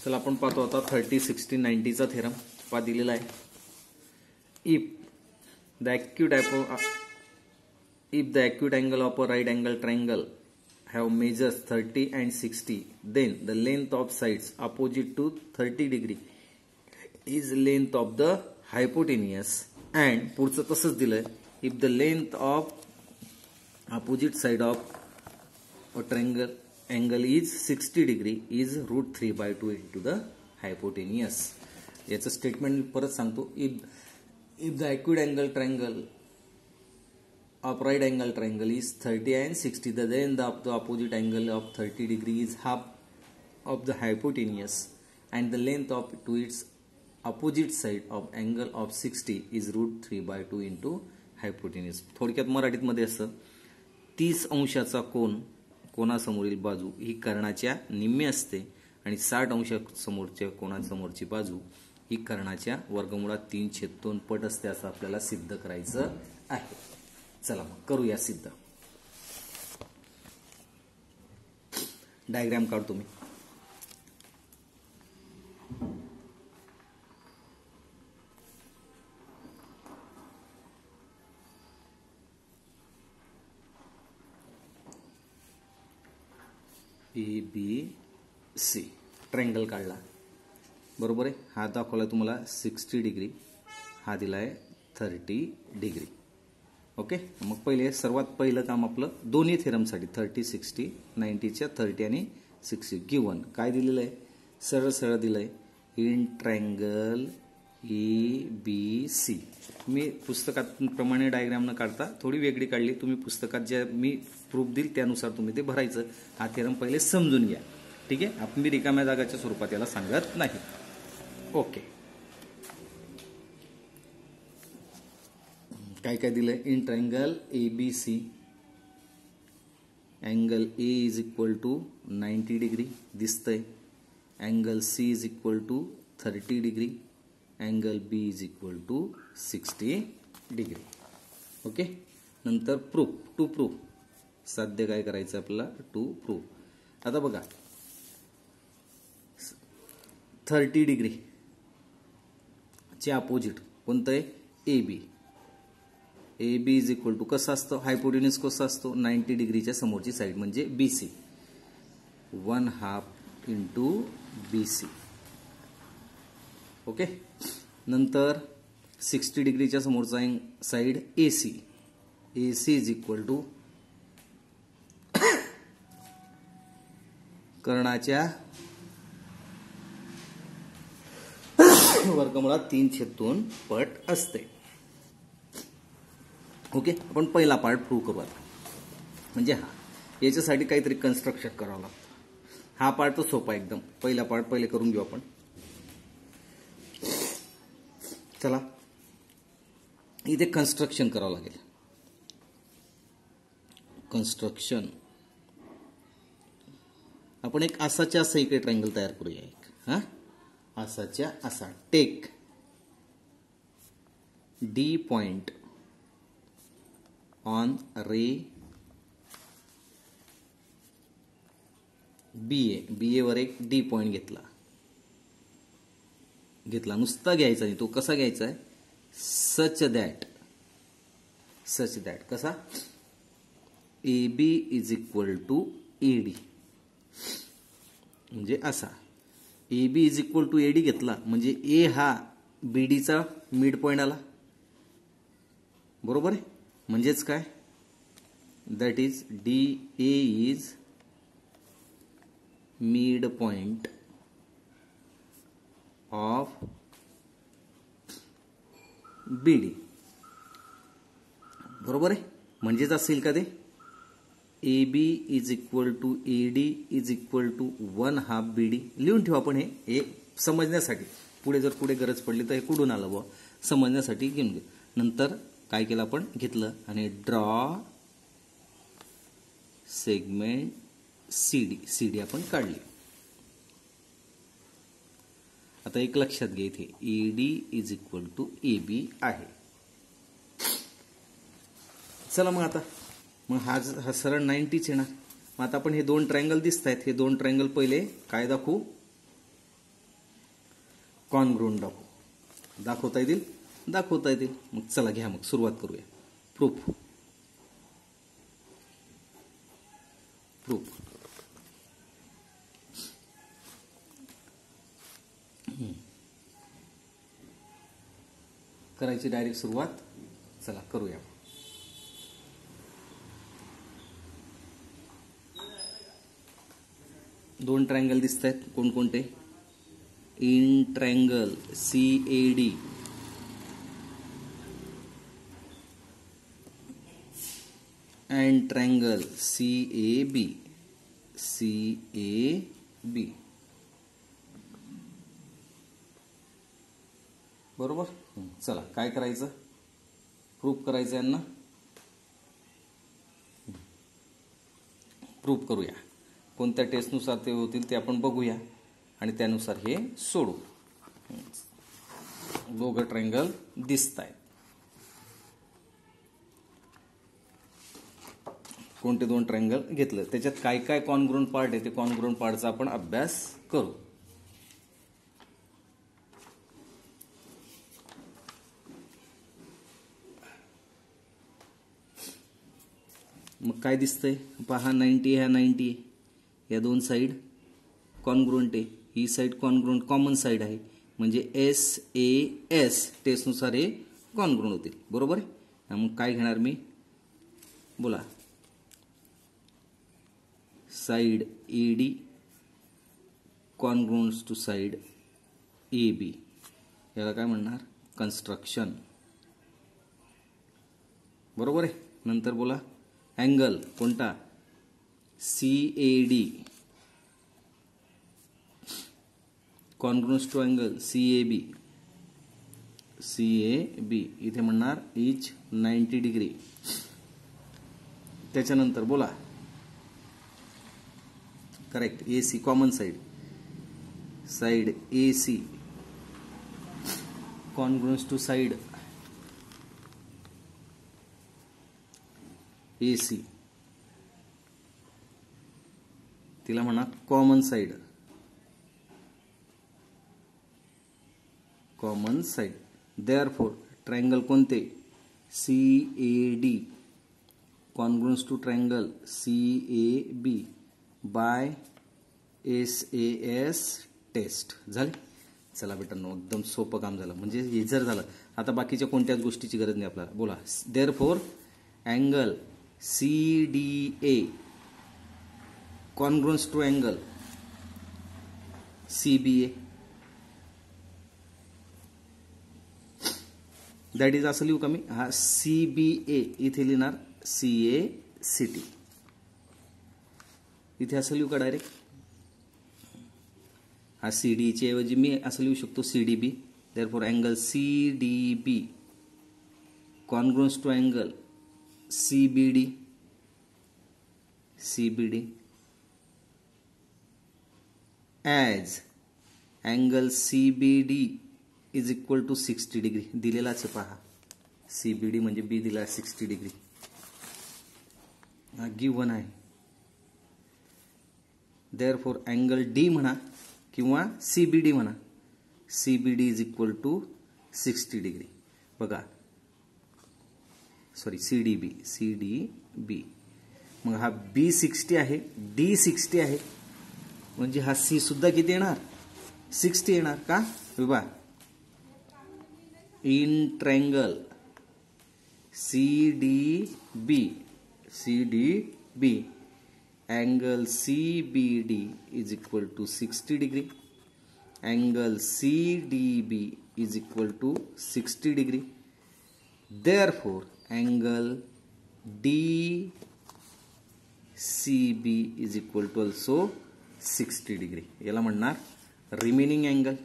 चला आपण पाहतो आता 30, 60, 90 चा थेरम पा दिलेला आहे. If the acute angle of a right angle triangle have measures 30 and 60, then the length of sides opposite to 30 degree is length of the hypotenuse. and पुढचं तसंच दिलंय, if the length of opposite side of a triangle angle is 60 degree is √3/2 into the hypotenuse. याचं statement परत सांगतो. if the acute angle triangle of right angle triangle is 30 and 60, the length of the opposite angle of 30 degree is half of the hypotenuse and the length of to its opposite side of angle of 60 is √3/2 into hypotenuse. थोडक्यात मराठीत मध्ये असं 30 अंशाचा कोणासमोरील बाजू ही कर्णाच्या निम्मे असते आणि 60 अंशासमोरच्या कोणासमोरची बाजू ही कर्णाच्या वर्गमुळात 3/2 पट असते असं आपल्याला सिद्ध करायचं आहे. चला मग करूया सिद्ध. डायग्राम काढतो मी. ABC ट्रायंगल काढला बरोबर आहे. हा दाखवला तुम्हाला 60 डिग्री, हा दिलाय 30 डिग्री. ओके. मग पहिले सर्वात पहिलं काम आपलं दोन्ही थेरमसाठी 30, 60, 90च्या 30 आणि 60 गिवन काय दिलेलं आहे, सरळ सरळ दिलंय इन ट्रायंगल ABC. मी पुस्तकात प्रमाणे डायग्राम न काढता थोडी वेगळी काढली. तुम्ही पुस्तकात जे मी प्रूफ दिल त्यानुसार तुम्ही ते भरायचं. हा थेरम पहिले समजून घ्या. ठीक आहे. आपण मी रिकाम्या जागाच्या स्वरूपात याला सांगत नाही. ओके. काय काय दिलंय in triangle ABC. Angle A is equal to 90 degree दिसतंय. Angle C is equal to 30 degree. Angle B is equal to 60 degree. Okay. नंतर प्रूफ, टू प्रूफ साध्य काय करायचं आपल्याला, टू प्रूफ. आता बघा 30 डिग्री चे अपोजिट कोणतं आहे, AB. AB is equal to कसं असतं, हायपोटेन्यूज कसं असतो, 90 डिग्रीच्या समोरची साईड म्हणजे BC, 1/2 इंटू BC. ओके. नंतर 60 डिग्रीच्या समोरचा side AC. AC is equal to कर्णाच्या वर्गमुळात 3/2 पट असते. ओके. आपण पहिला पार्ट प्रूव्ह करू आता. म्हणजे हा याच्यासाठी काहीतरी कन्स्ट्रक्शन करावं लागतं. हा पार्ट तो सोपा एकदम. पहिला पार्ट पहिले करून घेऊ आपण. चला इथे कन्स्ट्रक्शन करावं लागेल. कन्स्ट्रक्शन आपण एक असाच्या असा इकडे ट्रायंगल तयार करूया. एक असाच्या असा. Take D point on ray BA वर एक D पॉइंट घेतला. नुसता घ्यायचा नाही, तो कसा घ्यायचा आहे, सच दॅट कसा, AB is equal to AD. म्हणजे असा AB is equal to AD घेतला म्हणजे A हा BDचा मिड पॉइंट आला. बरोबर आहे. म्हणजेच काय, that is DA is midpoint of BD. बरोबर आहे. म्हणजेच असेल का ते AB is equal to AD is equal to 1/2 BD. लिहून ठेवा. आपण हे समजण्यासाठी पुढे जर पुढे गरज पडली तर हे कुठून आलं बुवा समजण्यासाठी घेऊन घेऊ. नंतर काय केलं आपण, घेतलं आणि ड्रॉ सेगमेंट CD आपण काढली. आता एक लक्षात घ्या, इथे AD is equal to AB आहे. चला मग आता हा सरळ 90च येणार. मग आता आपण हे दोन ट्रायंगल दिसत आहेत, हे दोन ट्रायंगल पहिले काय दाखवू, कॉन्ग्रुएंट दाखवता येतील. मग चला घ्या, मग सुरुवात करूया. प्रूफ. करायची डायरेक्ट सुरुवात. चला करूया. दोन ट्रायंगल दिसत आहेत. कोणकोणते? In triangle CAD and triangle CAB. बरोबर. चला काय करायचं? प्रूफ करायचं यांना. प्रूफ करूया. कोणत्या टेस्टनुसार ते होतील ते आपण बघूया आणि त्यानुसार हे सोडू. दोघं ट्रायंगल दिसत आहेत. कोणते दोन ट्रायंगल घेतलं, त्याच्यात काय काय कॉन्ग्रुएंट पार्ट आहे ते कॉन्ग्रुएंट पार्टचा आपण अभ्यास करू. मग काय दिसतंय पहा. 90 ह्या 90 या दोन साईड कॉन्ग्रुएंट आहे. ही साईड कॉन्ग्रुएंट कॉमन साईड आहे, म्हणजे SAS टेस्टनुसार हे कॉन्ग्रुएंट होतील. बरोबर आहे. मग काय घेणार मी? बोला. Side AD congruents to side AB. याला काय म्हणणार? कन्स्ट्रक्शन. बरोबर आहे. नंतर बोला. अँगल कोणता? CAD congruents to angle CAB. इथे म्हणणार इच 90 डिग्री. त्याच्यानंतर बोला. Correct. AC common side AC congruents to side AC. तिला म्हणा कॉमन साइड. देअरफॉर ट्रायंगल कोणते? CAD congruents to triangle CAB by SAS test. झाले. चला बेटांनो, एकदम सोपं काम झालं. म्हणजे हे जर झालं, आता बाकीच्या कोणत्याच गोष्टीची गरज नाही आपल्याला. बोला. Therefore angle CDA congruents to angle CBA. That is असं लिहू का मी? हा CBA इथे लिहिणार CACT. इथे असं लिहू का डायरेक्ट? हा CD च्या ऐवजी मी असं लिहू शकतो CDB. Therefore angle CDB congruents to angle CBD as angle CBD is equal to 60 degree. दिलेलाच आहे पहा. CBD म्हणजे B दिला 60 डिग्री. हा गिव्हन आहे. देअरफॉर अँगल D म्हणा किंवा CBD म्हणा. CBD is equal to 60 degree. बघा. Sorry CDB. मग हा B 60 आहे, D 60 आहे, म्हणजे हा C सुद्धा किती येणार? 60 येणार का? बघा. In triangle CDB angle CBD is equal to 60 degree. Angle CDB is equal to 60 degree. Therefore angle DCB is equal to also 60 degree. याला म्हणणार रिमेनिंग अँगल.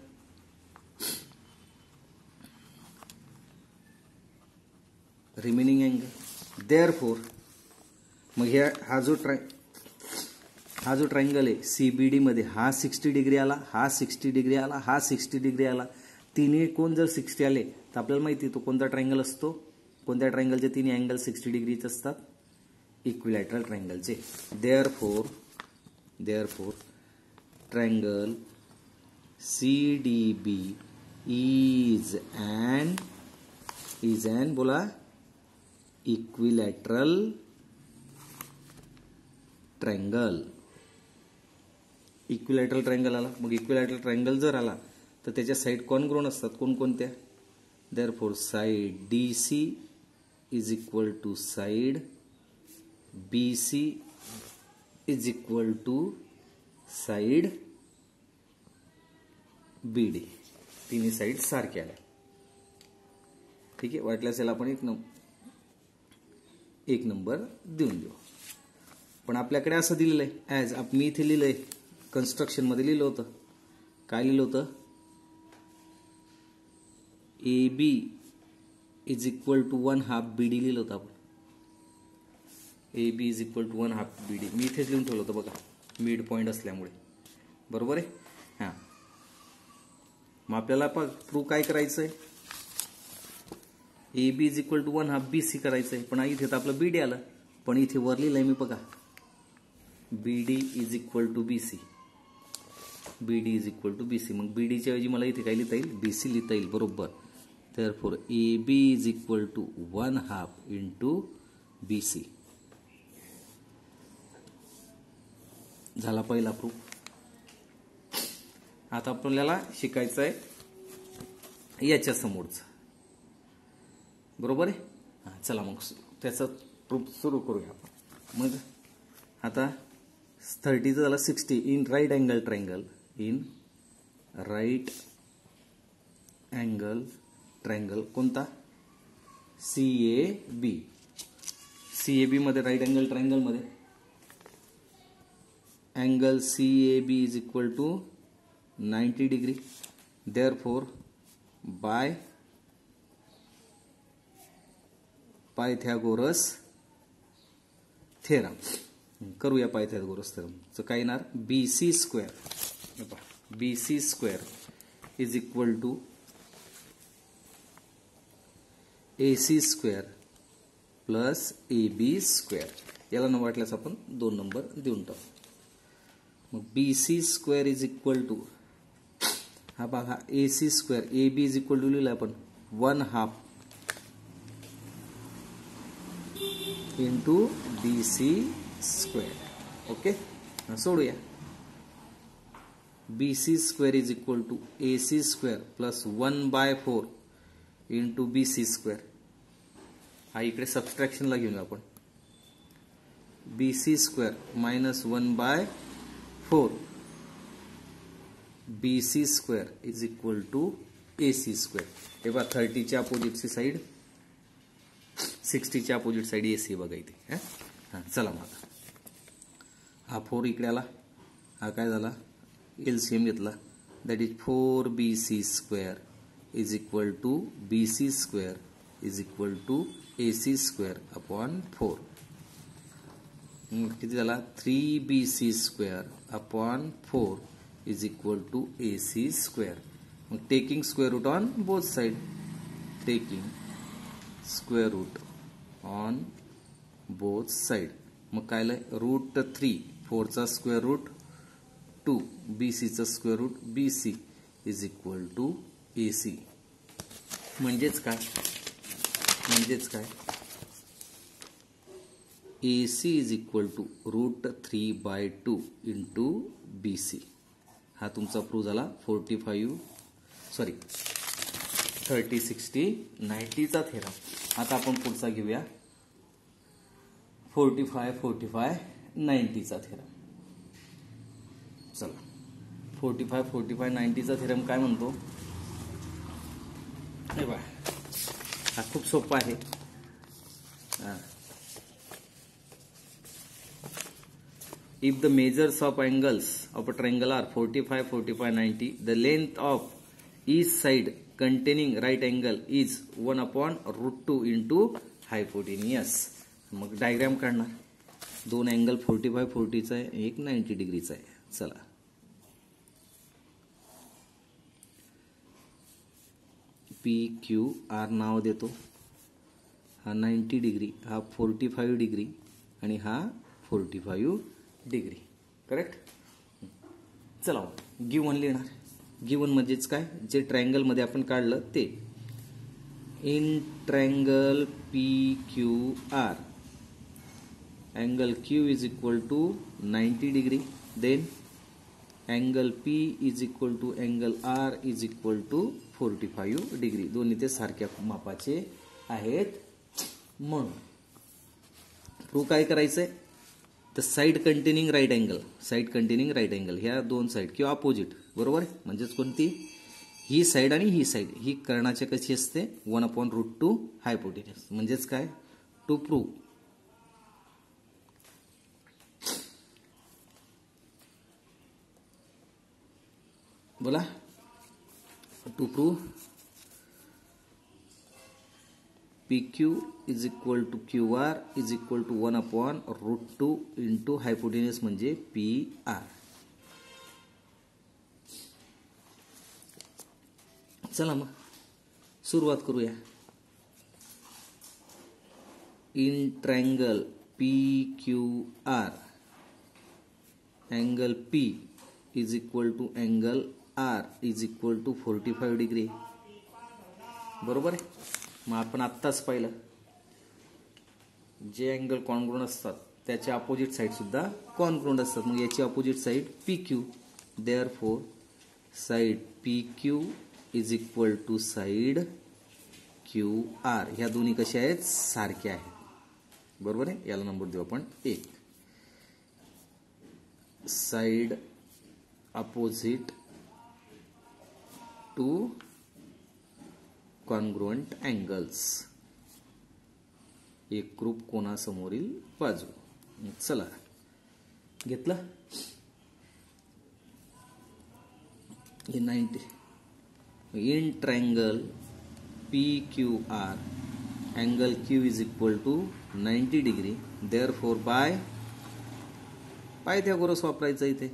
देअरफॉर मग हा जो ट्रायंगल आहे CBD मध्ये हा 60 डिग्री आला, हा 60 डिग्री आला, हा 60 डिग्री आला. तिन्ही कोण जर 60 आले तर आपल्याला माहिती तो कोणता ट्रायंगल असतो? कोणत्या ट्रायंगलचे तिन्ही अँगल 60 डिग्रीचे असतात? इक्विलॅटरल ट्रायंगलचे. Therefore triangle CDB is an बोला इक्विलॅटरल ट्रायंगल. इक्विलॅटरल ट्रायंगल आला. मग इक्विलॅटरल ट्रायंगल जर आला तर त्याच्या साईड कॉन्ग्रुअंट असतात. कोणकोणत्या? Therefore side DC is equal to side BC is equal to side BD. तिन्ही साईड सारख्या आल्या. ठीक आहे. वाटल्यास याला आपण एक नंबर देऊन देऊ. पण आपल्याकडे असं दिलेलं आहे ॲज मी इथे लिहिलंय कन्स्ट्रक्शन मध्ये लिहिलं होतं. काय लिहिलं होतं? AB is equal to 1/2 BD लिहिलं होतं आपण. AB is equal to 1/2 BD. मी इथेच लिहून ठेवलं होतं बघा, मिड पॉइंट असल्यामुळे. बरोबर आहे. हां, मग आपल्याला प्रूव्ह काय करायचं आहे? AB is equal to 1/2 BC करायचं आहे. पण इथे तर आपलं BD आलं. पण इथे वर लिहिलंय मी बघा, BD is equal to BC. BD is equal to BC. मग BD च्या ऐवजी मला इथे काय लिहिता येईल? BC लिहिता येईल. बरोबर. Therefore AB is equal to 1/2 into BC. झाला पहिला प्रूफ. आता आपल्याला शिकायचं आहे याच्या समोरचं. बरोबर आहे. चला मग त्याचा प्रूफ सुरू करूया आपण. मग आता 30 झाला 60 in right angle triangle. In right angle triangle कोणता? CAB. CAB मध्ये राईट अँगल ट्रायंगल मध्ये angle CAB is equal to 90 degree. Therefore by Pythagoras theorem करूया. पायथागोरस थेरमचं काय येणार? BC square. BC square is equal to AC square plus AB square. याला न वाटल्यास आपण 2 नंबर देऊन टाकू. मग BC square is equal to हा बघा AC square. AB is equal to लिहिलं आपण 1/2 इंटू BC स्क्वेअर. ओके, सोडूया. BC square is equal to AC square plus 1/4 into BC square. हा इकडे सबस्ट्रॅक्शनला घेऊन आपण. BC square minus 1/4 BC square is equal to AC square. हे बघा 30च्या अपोजिटची साईड 60च्या अपोजिट साईड AC बघा इथे. हां, चला मग हा 4 इकडे आला. हा काय झाला? LCM घेतला. That is 4BC square is equal to BC square is equal to AC square upon 4. किती झाला? 3BC square upon 4 is equal to AC square. मग taking square root on both side. Taking square root on both side. मग काय आलंय? √3 4चा square root 2 BCचा square root BC is equal to AC. म्हणजेच काय? AC is equal to √3/2 into BC. हा तुमचा प्रूव्ह झाला 30, 60, 90चा थेरम. आता आपण पुढचा घेऊया 45, 90चा थेरम. चला 45, 90चा थेरम काय म्हणतो? हे बघा, हा खूप सोपा आहे. If the measures of angles of a triangle are 45, 90, the length of each side containing right angle is 1/√2 into hypotenuse. मग डायग्राम काढणार. 2 अँगल 45, 40चा आहे, एक 90 डिग्रीचा आहे. चला PQR नाव देतो. हा 90 डिग्री, हा 45 डिग्री आणि हा 45 डिग्री. करेक्ट. चला गिव्हन लिहिणार. गिवन म्हणजेच काय, जे ट्रायंगल मध्ये आपण काढलं ते. In triangle PQR angle Q is equal to 90 degree, then angle P is equal to angle R is equal to 45 degree. दोन्ही ते सारख्या मापाचे आहेत म्हणून प्रूव्ह काय करायचंय, the side containing right angle, ह्या दोन साइड किंवा अपोजिट, बरोबर आहे. म्हणजेच कोणती, ही साइड आणि ही साइड, ही कर्णाच्या कशी असते 1/√2 हायपोटेन्यूस. म्हणजेच काय, टू प्रूव्ह बोला, to prove PQ is equal to QR is equal to 1/√2 into hypotenuse म्हणजे PR. चला मग सुरुवात करूया. In triangle PQR angle P is equal to angle R is equal to 45 degree. बरोबर आहे. मग आपण आत्ताच पाहिलं जे अँगल कॉन्ग्रुएंट असतात त्याच्या अपोजिट साइड सुद्धा कॉन्ग्रुएंट असतात. मग याची opposite side PQ, therefore side PQ is equal to side QR. ह्या दोन्ही कशा आहेत, सारख्या आहेत. बरोबर आहे. याला नंबर देऊ आपण 1. Side opposite to congruent angles, एकरूप कोनासमोरील बाजू. चला घेतलं. हे 90 in triangle PQR angle Q is equal to 90 degree, therefore by Pythagoras वापरायचं इथे,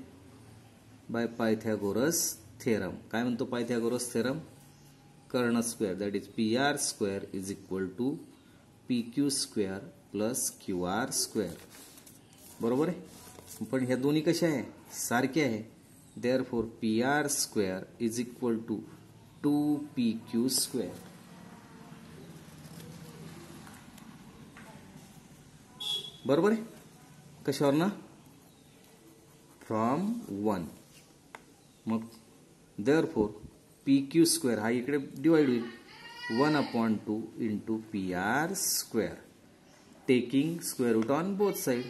बाय पायथागोरस थेरम. काय म्हणतो पायथागोरस थेरम, कर्ण square that is PR square is equal to PQ square plus QR square. बरोबर आहे. पण ह्या दोन्ही कशा आहे, सारख्या आहे. Therefore PR square is equal to 2PQ square. बरोबर आहे. कशावर ना, फ्रॉम 1. मग देअरफॉर PQ स्क्वेअर हा इकडे डिवाइड होईल 1/2 into PR square, taking square root on both side,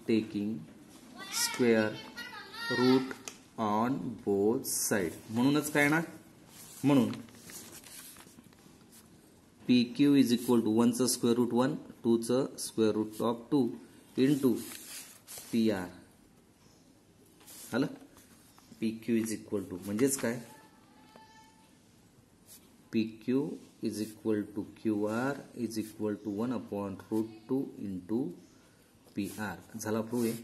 taking square root on both side. म्हणूनच काय ना, म्हणून PQ इज इक्वल टू 1चं स्क्वेअर रूट 1, 2चं square root of 2 into PR. आलं. PQ इज इक्वल टू म्हणजेच काय, PQ is equal to QR is equal to 1/√2 into PR. झाला प्रूव्ह आहे.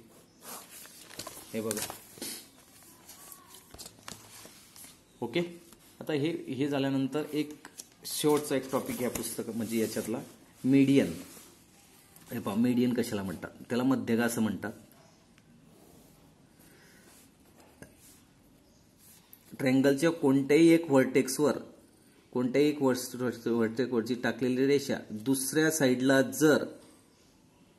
हे बघा. ओके. आता हे झाल्यानंतर एक शेवटचा एक टॉपिक या पुस्तक म्हणजे याच्यातला मीडियन. हे पहा, मीडियन कशाला म्हणतात, त्याला मध्यगा असं म्हणतात. ट्रायंगलच्या कोणत्याही एक व्हर्टेक्सवर, कोणत्याही एक व्हर्टेक्सवरची टाकलेली रेषा दुसऱ्या साइडला जर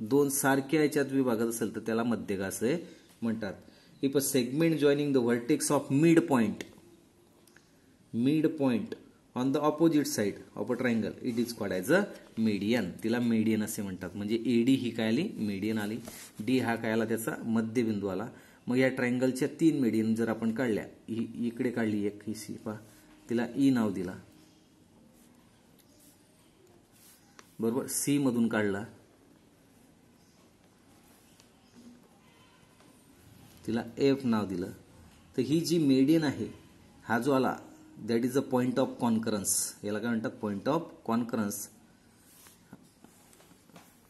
दोन सारख्या याच्यात विभागत असेल तर त्याला मध्यगा असे म्हणतात. If a segment joining the vertex of mid point on the opposite side of a triangle it is called as a median. तिला मीडियन असे म्हणतात. म्हणजे AD ही काय आली, मीडियन आली. D हा काय आला, त्याचा मध्यबिंदू आला. मग या ट्रायंगलच्या 3 मीडियन जर आपण काढल्या, इकडे काढली एक, ही सी पहा, तिला E नाव दिला. बरोबर. C मधून काढला, तिला F नाव दिलं. तर ही जी मीडियन आहे, हा जो आला that is a point of concurrence. याला काय म्हणतात, point of concurrence.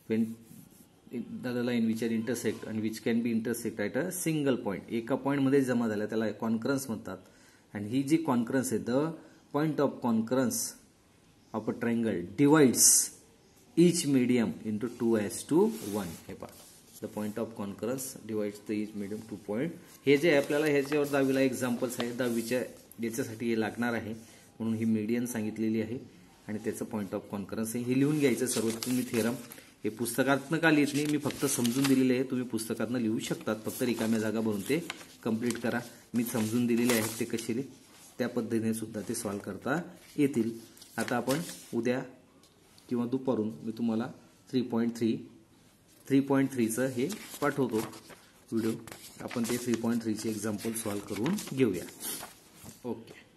when the line which are intersect and which can be intersect at a single point, एका पॉइंट मध्ये जमा झाल्या त्याला कॉन्करन्स म्हणतात. आणि ही जी कॉन्करन्स आहे, the point of concurrence of a triangle divides each medium into 2:1. हे पहा, the point of concurrence divides the is medium 2 point. हे जे आपल्याला ह्याच्यावर 10वीला एक्झाम्पल्स आहे 10वीच्या याच्यासाठी हे लागणार आहे म्हणून ही मीडियन सांगितलेली आहे आणि त्याचं पॉईंट ऑफ कॉन्करन्स आहे. हे लिहून घ्यायचं सर्व तुम्ही थेरम. हे पुस्तकातनं का लिहित नाही मी फक्त समजून दिलेले आहे. तुम्ही पुस्तकातनं लिहू शकतात फक्त रिकाम्या जागा भरून ते कंप्लीट करा. मी समजून दिलेले आहेत ते कसे त्या पद्धतीने सुद्धा ते सॉल्व्ह करता येतील. आता आपण उद्या किंवा दुपारून मी तुम्हाला 3.3चं हे पाठवतो व्हिडिओ. आपण ते 3.3चे एक्झाम्पल सॉल्व्ह करून घेऊया. ओके.